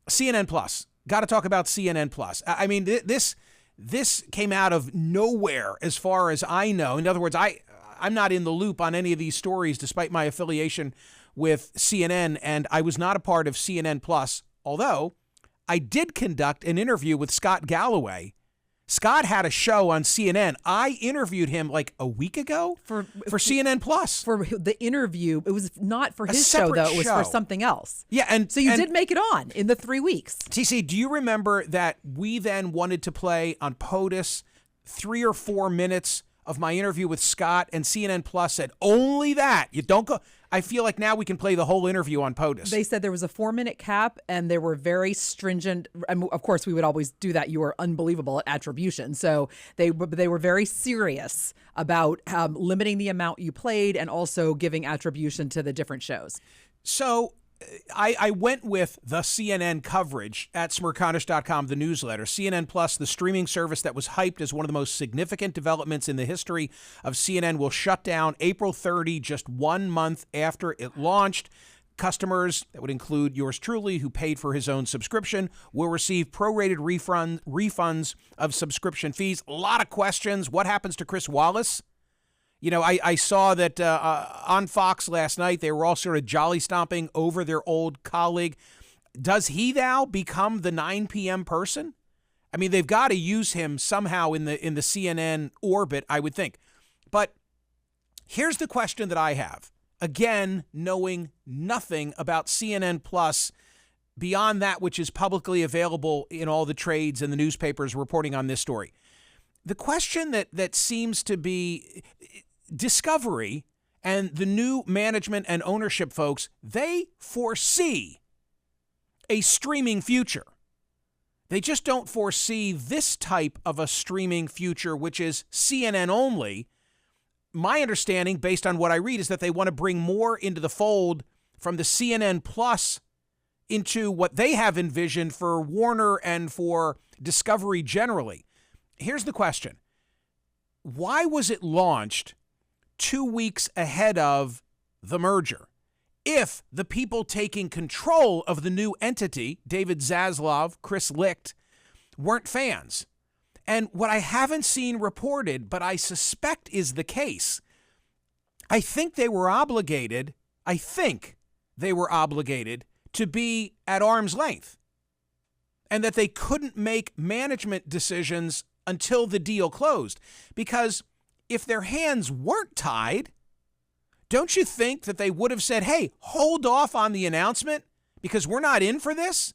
CNN Plus. Got to talk about CNN Plus. I mean, this came out of nowhere as far as I know. In other words, I'm not in the loop on any of these stories despite my affiliation with CNN, and I was not a part of CNN Plus, although I did conduct an interview with Scott Galloway. Scott had a show on CNN. I interviewed him like a week ago for CNN Plus. For the interview, it was not for his show, though. It was for something else. Yeah, and so you did make it on in the 3 weeks. TC, do you remember that we then wanted to play on POTUS 3 or 4 minutes of my interview with Scott, and CNN Plus said, only that. You don't go. I feel like now we can play the whole interview on POTUS. They said there was a 4-minute cap, and they were very stringent. Of course, we would always do that. You were unbelievable at attribution. So they were very serious about limiting the amount you played and also giving attribution to the different shows. So I went with the CNN coverage at Smerconish.com, the newsletter. CNN Plus, the streaming service that was hyped as one of the most significant developments in the history of CNN, will shut down April 30, just 1 month after it launched. Customers, that would include yours truly, who paid for his own subscription, will receive prorated refunds of subscription fees. A lot of questions. What happens to Chris Wallace? You know, I saw that on Fox last night, they were all sort of jolly stomping over their old colleague. Does he now become the 9 p.m. person? I mean, they've got to use him somehow in the CNN orbit, I would think. But here's the question that I have. Again, knowing nothing about CNN Plus beyond that which is publicly available in all the trades and the newspapers reporting on this story. The question that seems to be Discovery and the new management and ownership folks, they foresee a streaming future. They just don't foresee this type of a streaming future, which is CNN only. My understanding, based on what I read, is that they want to bring more into the fold from the CNN Plus into what they have envisioned for Warner and for Discovery generally. Here's the question. Why was it launched 2 weeks ahead of the merger? If the people taking control of the new entity, David Zaslav, Chris Licht, weren't fans. And what I haven't seen reported, but I suspect is the case, I think they were obligated to be at arm's length, and that they couldn't make management decisions until the deal closed. Because if their hands weren't tied, don't you think that they would have said, hey, hold off on the announcement because we're not in for this?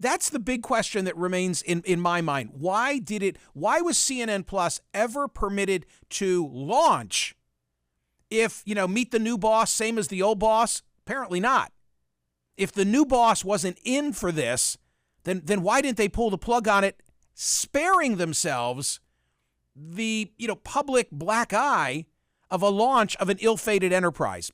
That's the big question that remains in my mind. Why was CNN Plus ever permitted to launch if, meet the new boss, same as the old boss? Apparently not. If the new boss wasn't in for this, then why didn't they pull the plug on it, sparing themselves the, public black eye of a launch of an ill-fated enterprise?